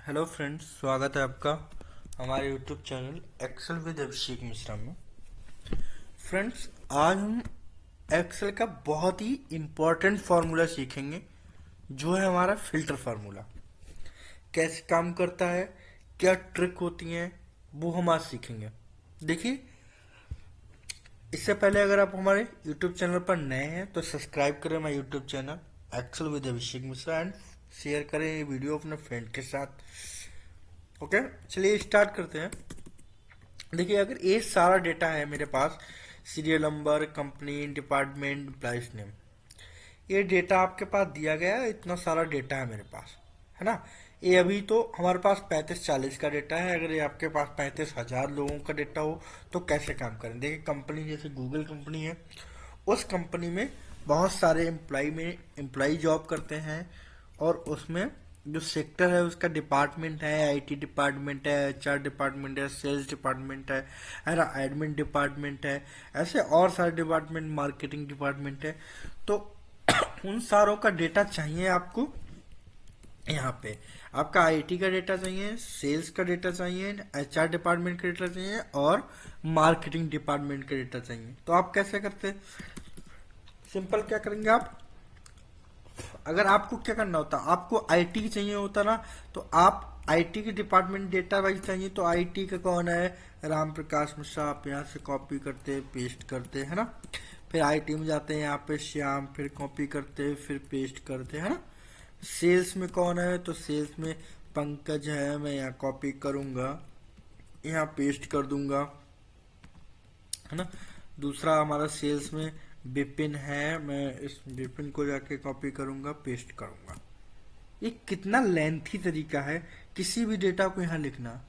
Hello friends, स्वागत है आपका हमारे YouTube channel Excel with Abhishek Mishra में। फ्रेंड्स, आज हम एक्सेल का बहुत ही इम्पोर्टेंट फार्मूला सीखेंगे, जो है हमारा फिल्टर फार्मूला। कैसे काम करता है, क्या ट्रिक होती हैं, वो हम आज सीखेंगे। देखिए, इससे पहले अगर आप हमारे यूट्यूब चैनल पर नए हैं तो सब्सक्राइब करें हमारे YouTube channel Excel with Abhishek Mishra and share करें ये वीडियो अपने फ्रेंड के साथ। ओके, चलिए स्टार्ट करते हैं। देखिए, अगर ये सारा डेटा है मेरे पास, serial number, company, department, employees name, ये डेटा आपके पास दिया गया है। इतना सारा डेटा है मेरे पास, है ना। ये अभी तो हमारे पास 3540 का डेटा है। अगर ये आपके पास 35,000 लोगों का डेटा हो तो कैसे काम करें। देखिए, कंपनी जैसे गूगल कंपनी है, उस कंपनी में बहुत सारे एम्प्लॉय जॉब करते हैं, और उसमें जो सेक्टर है उसका डिपार्टमेंट है, आईटी डिपार्टमेंट है, एचआर डिपार्टमेंट है, सेल्स डिपार्टमेंट है ना, एडमिन डिपार्टमेंट है, ऐसे और सारे डिपार्टमेंट, मार्केटिंग डिपार्टमेंट है। तो उन सारों का डेटा चाहिए आपको। यहाँ पे आपका आईटी का डेटा चाहिए, सेल्स का डेटा चाहिए, एचआर डिपार्टमेंट का डेटा चाहिए, और मार्केटिंग डिपार्टमेंट का डेटा चाहिए। तो आप कैसे करते हैं? सिंपल क्या करेंगे आप, अगर आपको क्या करना होता, आपको आईटी चाहिए होता ना, तो आप आईटी के डिपार्टमेंट डेटा वाइज चाहिए, तो आईटी का कौन है, राम प्रकाश मिश्रा। आप यहाँ से कॉपी करते पेस्ट करते, है ना। फिर आईटी में जाते हैं, यहाँ पे श्याम, फिर कॉपी करते फिर पेस्ट करते, है ना। सेल्स में कौन है, तो सेल्स में पंकज है, मैं यहाँ कॉपी करूंगा, यहाँ पेस्ट कर दूंगा, है ना। दूसरा हमारा सेल्स में विपिन है, मैं इस विपिन को जाके कॉपी करूंगा, पेस्ट करूंगा। ये कितना लेंथी तरीका है किसी भी डेटा को यहाँ लिखना।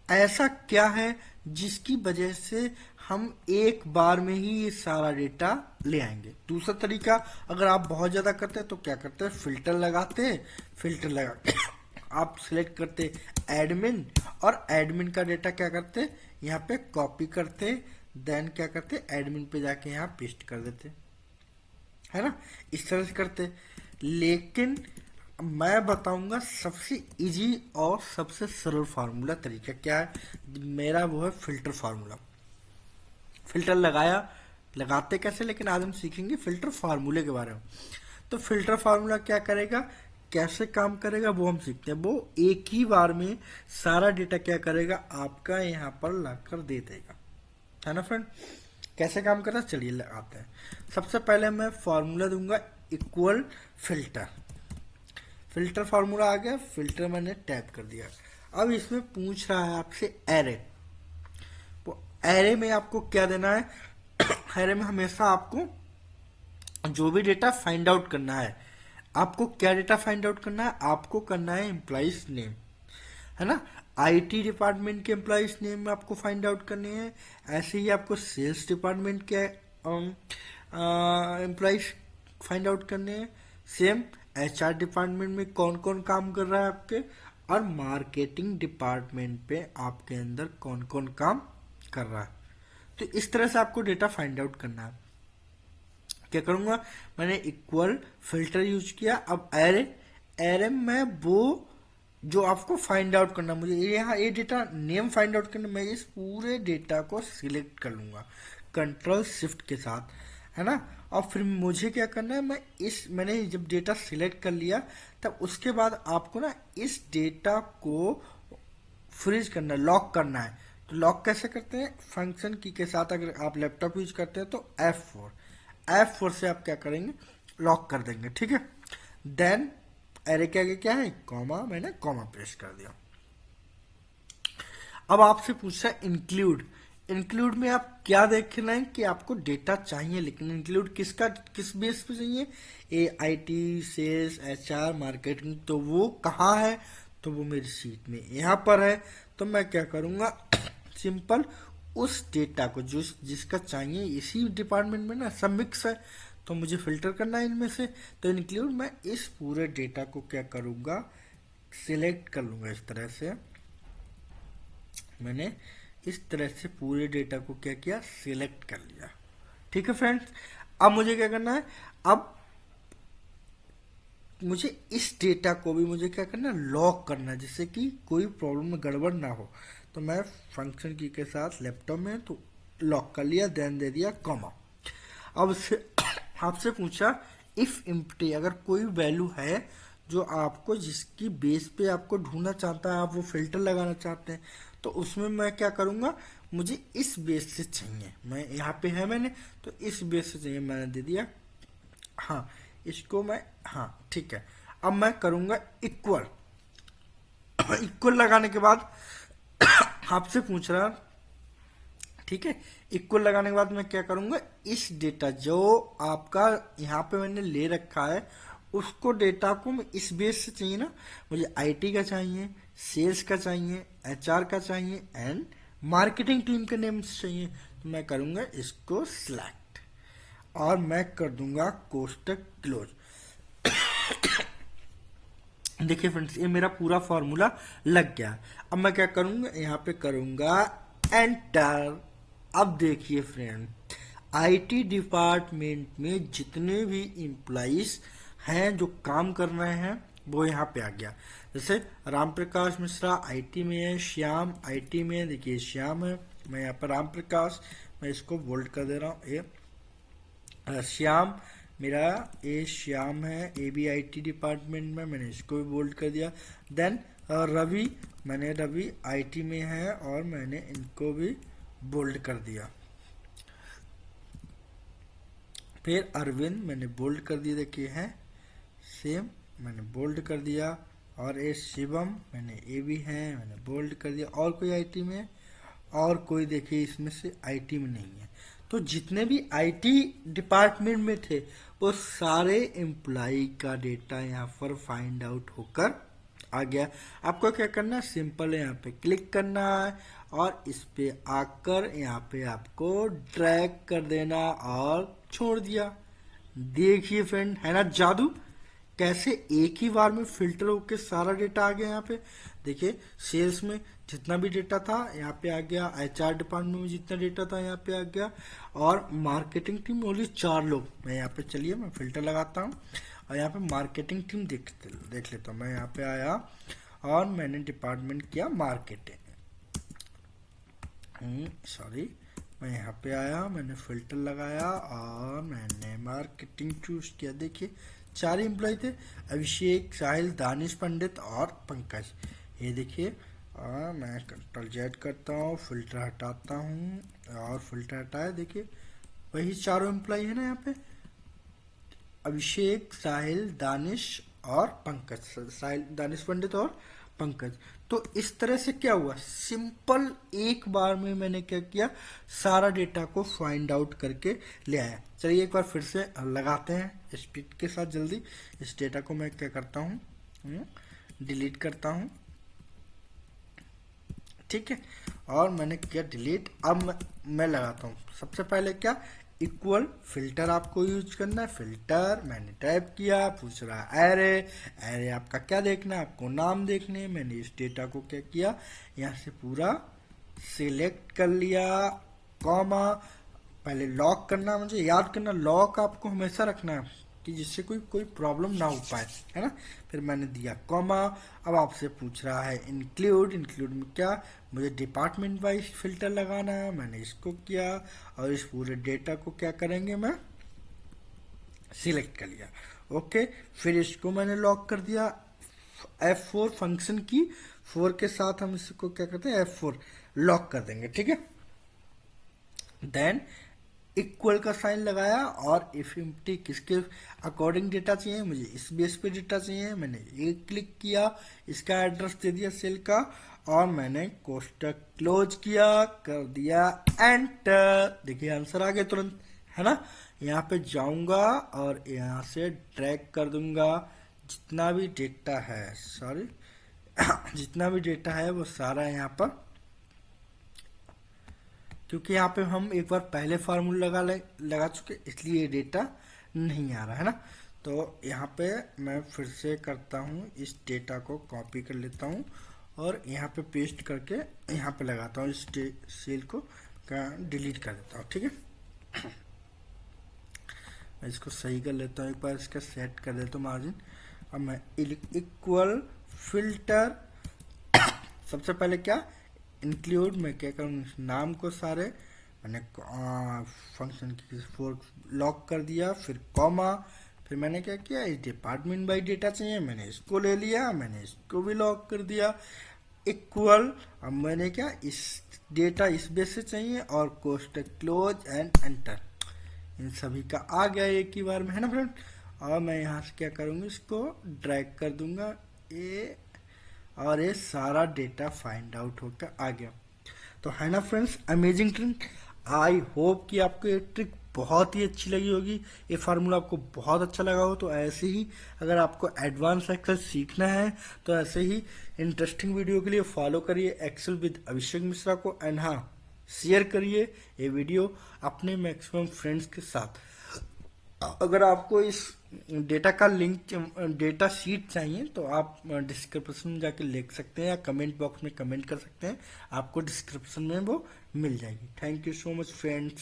ऐसा क्या है जिसकी वजह से हम एक बार में ही ये सारा डेटा ले आएंगे। दूसरा तरीका, अगर आप बहुत ज्यादा करते हैं तो क्या करते हैं, फिल्टर लगाते हैं। फिल्टर लगा के आप सिलेक्ट करते एडमिन, और एडमिन का डेटा क्या करते, यहाँ पे कॉपी करते, देन क्या करते, एडमिन पे जाके यहाँ पेस्ट कर देते, है ना। इस तरह से करते। लेकिन मैं बताऊंगा सबसे इजी और सबसे सरल फार्मूला तरीका क्या है मेरा, वो है फिल्टर फार्मूला। फिल्टर लगाते कैसे, लेकिन आज हम सीखेंगे फिल्टर फार्मूले के बारे में। तो फिल्टर फार्मूला क्या करेगा, कैसे काम करेगा, वो हम सीखते हैं। वो एक ही बार में सारा डेटा क्या करेगा, आपका यहाँ पर लाकर दे देगा, है ना फ्रेंड। कैसे काम करता है, चलिए लगाते हैं। सबसे पहले मैं फॉर्मूला दूंगा, इक्वल फिल्टर। फिल्टर फार्मूला आ गया, फिल्टर मैंने टैप कर दिया। अब इसमें पूछ रहा है आपसे एरे। तो एरे में आपको क्या देना है, एरे में हमेशा आपको जो भी डेटा फाइंड आउट करना है, आपको क्या डेटा फाइंड आउट करना है, आपको करना है एम्प्लॉइज नेम, है ना। आईटी डिपार्टमेंट के एम्प्लॉइज नेम आपको फाइंड आउट करने हैं। ऐसे ही आपको सेल्स डिपार्टमेंट के एम्प्लॉइज फाइंड आउट करने हैं। सेम एचआर डिपार्टमेंट में कौन कौन काम कर रहा है आपके, और मार्केटिंग डिपार्टमेंट पे आपके अंदर कौन कौन काम कर रहा है। तो इस तरह से आपको डेटा फाइंड आउट करना है। क्या करूंगा, मैंने इक्वल फिल्टर यूज किया। अब एरे, एरे में वो जो आपको फाइंड आउट करना, मुझे यहाँ ये डेटा नेम फाइंड आउट करना, मैं इस पूरे डेटा को सिलेक्ट कर लूंगा कंट्रोल शिफ्ट के साथ, है ना। और फिर मुझे क्या करना है, मैंने जब डेटा सिलेक्ट कर लिया, तब उसके बाद आपको ना इस डेटा को फ्रीज करना है, लॉक करना है। तो लॉक कैसे करते हैं, फंक्शन की के साथ। अगर आप लैपटॉप यूज करते हैं तो F4 से आप क्या करेंगे, लॉक कर देंगे, ठीक है। देन एरे के आगे क्या है, कॉमा, मैंने कॉमा प्रेस कर दिया। अब आपसे पूछा है इंक्लूड। इंक्लूड में आप क्या देखना है कि आपको डेटा चाहिए, लेकिन इंक्लूड किस बेस पे चाहिए, ए आईटी, सेल्स, एचआर, मार्केटिंग। तो वो कहाँ है, तो वो मेरी शीट में यहाँ पर है। तो मैं क्या करूंगा, सिंपल उस डेटा को जो जिसका चाहिए, इसी डिपार्टमेंट में ना सब मिक्स है, तो मुझे फिल्टर करना है इनमें से। तो इंक्लूड मैं इस पूरे डेटा को क्या करूंगा, सिलेक्ट कर लूंगा। इस तरह से मैंने इस तरह से पूरे डेटा को क्या किया, सिलेक्ट कर लिया, ठीक है फ्रेंड्स। अब मुझे क्या करना है, अब मुझे इस डेटा को भी मुझे क्या करना, लॉक करना, जिससे कि कोई प्रॉब्लम में गड़बड़ ना हो। तो मैं फंक्शन की के साथ लैपटॉप में तो लॉक कर लिया, देन दे दिया कॉमा। अब से आपसे पूछा इफ एम्प्टी, अगर कोई वैल्यू है जो आपको, जिसकी बेस पे आपको ढूंढना चाहता है, आप वो फिल्टर लगाना चाहते हैं, तो उसमें मैं क्या करूंगा, मुझे इस बेस से चाहिए, मैं यहाँ पे है मैंने, तो इस बेस से चाहिए, मैंने दे दिया हाँ, इसको मैं, हाँ ठीक है। अब मैं करूंगा इक्वल। इक्वल लगाने के बाद आपसे पूछ रहा, ठीक है, इक्वल लगाने के बाद मैं क्या करूंगा, इस डेटा जो आपका यहाँ पे मैंने ले रखा है, उसको डेटा को मैं इस बेस से चाहिए ना, मुझे आईटी का चाहिए, सेल्स का चाहिए, एचआर का चाहिए एंड मार्केटिंग टीम के नेम से चाहिए। तो मैं करूंगा इसको सिलेक्ट और मैं कर दूंगा कोष्टक क्लोज। देखिए फ्रेंड्स, ये मेरा पूरा फॉर्मूला लग गया। अब मैं क्या करूंगा, यहाँ पे करूंगा एंटर। अब देखिए फ्रेंड, आईटी डिपार्टमेंट में जितने भी एम्प्लॉइज हैं जो काम कर रहे हैं वो यहाँ पे आ गया। जैसे राम प्रकाश मिश्रा आईटी में है, श्याम आईटी में है, देखिए श्याम है, मैं यहाँ पर राम प्रकाश, मैं इसको बोल्ड कर दे रहा हूँ, ये श्याम मेरा, ए श्याम है, A B I T department में, मैंने इसको भी बोल्ड कर दिया। देन रवि, मैंने रवि आईटी में है और मैंने इनको भी बोल्ड कर दिया। फिर अरविंद मैंने बोल्ड कर दिया, देखिए है सेम, मैंने बोल्ड कर दिया। और ए शिवम, मैंने ए भी है, मैंने बोल्ड कर दिया। और कोई आईटी में, और कोई देखिए इसमें से आईटी में नहीं है। तो जितने भी आईटी डिपार्टमेंट में थे वो सारे एम्प्लॉय का डेटा यहाँ पर फाइंड आउट होकर आ गया। आपको क्या करना है, सिंपल है, यहाँ पे क्लिक करना है और इस पे आकर यहाँ पे आपको ड्रैग कर देना और छोड़ दिया। देखिए फ्रेंड, है ना जादू, कैसे एक ही बार में फिल्टर होके सारा डेटा आ गया। यहाँ पे देखिए सेल्स में जितना भी डेटा था यहाँ पे आ गया, एचआर डिपार्टमेंट में जितना डेटा था यहाँ पे आ गया, और मार्केटिंग टीम में ओनली 4 लोग। मैं यहाँ पे, चलिए मैं फिल्टर लगाता हूँ और यहाँ पे मार्केटिंग टीम देख लेता हूँ। मैं यहाँ पे आया और मैंने डिपार्टमेंट किया मार्केटिंग, सॉरी, मैं यहाँ पे आया, मैंने फिल्टर लगाया और मैंने मार्केटिंग चूज किया। देखिए 4 एम्प्लॉय थे, अभिषेक, साहिल, दानिश पंडित और पंकज। ये देखिए, मैं कंट्रोल जेड करता हूँ, फिल्टर हटाता हूँ और फिल्टर हटाया, देखिए वही 4 एम्प्लॉय है ना यहाँ पे, अभिषेक, साहिल, दानिश और पंकज, साहिल, दानिश पंडित और पंकज। तो इस तरह से क्या हुआ, सिंपल एक बार में मैंने क्या किया, सारा डेटा को फाइंड आउट करके ले आया। चलिए एक बार फिर से लगाते हैं स्पीड के साथ जल्दी। इस डेटा को मैं क्या करता हूँ, डिलीट करता हूँ, ठीक है, और मैंने किया डिलीट। अब मैं लगाता हूँ, सबसे पहले क्या, इक्वल फिल्टर आपको यूज करना है। फिल्टर मैंने टाइप किया, पूछ रहा है एरे, एरे आपका क्या देखना है, आपको नाम देखने। मैंने इस डेटा को क्या किया, यहाँ से पूरा सिलेक्ट कर लिया, कॉमा, पहले लॉक करना, मुझे याद करना, लॉक आपको हमेशा रखना है कि जिससे कोई कोई प्रॉब्लम ना हो पाए, है ना। फिर मैंने दिया कॉमा। अब आपसे पूछ रहा है इंक्लूड, इंक्लूड में क्या, मुझे डिपार्टमेंट वाइज फिल्टर लगाना है, मैंने इसको किया और इस पूरे डेटा को क्या करेंगे, मैं सिलेक्ट कर लिया, ओके। फिर इसको मैंने लॉक कर दिया, F4 फंक्शन की 4 के साथ हम इसको क्या करते हैं, F4 लॉक कर देंगे, ठीक है। देन इक्वल का साइन लगाया और इफ एम्प्टी किसके अकॉर्डिंग डेटा चाहिए, मुझे इस बेस पे डेटा चाहिए, मैंने एक क्लिक किया, इसका एड्रेस दे दिया सेल का और मैंने कोष्टक क्लोज किया, कर दिया एंटर। देखिए आंसर आ गया तुरंत, है ना। यहाँ पे जाऊंगा और यहाँ से ड्रैग कर दूंगा, जितना भी डेटा है, सॉरी जितना भी डेटा है वो सारा यहाँ पर, क्योंकि यहाँ पे हम एक बार पहले फार्मूला लगा चुके, इसलिए ये डेटा नहीं आ रहा है ना। तो यहाँ पे मैं फिर से करता हूँ, इस डेटा को कॉपी कर लेता हूँ और यहाँ पे पेस्ट करके यहाँ पे लगाता हूँ, इस सेल को डिलीट कर देता हूँ, ठीक है। मैं इसको सही कर लेता हूँ, एक बार इसका सेट कर देता हूँ मार्जिन अब मैं इक्वल फिल्टर, सबसे पहले क्या इंक्लूड, मैं क्या करूँ नाम को सारे मैंने फंक्शन की फोर लॉक कर दिया, फिर कॉमा, फिर मैंने क्या किया इस डिपार्टमेंट बाई डेटा चाहिए मैंने इसको ले लिया, मैंने इसको भी लॉक कर दिया इक्वल। अब मैंने क्या इस डेटा इस बेस से चाहिए और कोष्टक क्लोज एंड एंटर, इन सभी का आ गया एक ही बार में, है ना फ्रेंड। और मैं यहाँ से क्या करूँगी इसको ड्रैग कर दूंगा ये, और ये सारा डेटा फाइंड आउट होकर आ गया। तो है ना friends amazing trick. I hope कि आपको ये ट्रिक बहुत ही अच्छी लगी होगी, ये फार्मूला आपको बहुत अच्छा लगा हो। तो ऐसे ही अगर आपको एडवांस एक्सेल सीखना है तो ऐसे ही इंटरेस्टिंग वीडियो के लिए फॉलो करिए एक्सेल विद अभिषेक मिश्रा को, एंड हाँ शेयर करिए ये वीडियो अपने मैक्सिमम फ्रेंड्स के साथ। अगर आपको इस डेटा का लिंक, डेटा शीट चाहिए तो आप डिस्क्रिप्शन में जाके लिख सकते हैं या कमेंट बॉक्स में कमेंट कर सकते हैं, आपको डिस्क्रिप्शन में वो मिल जाएगी। Thank you so much friends.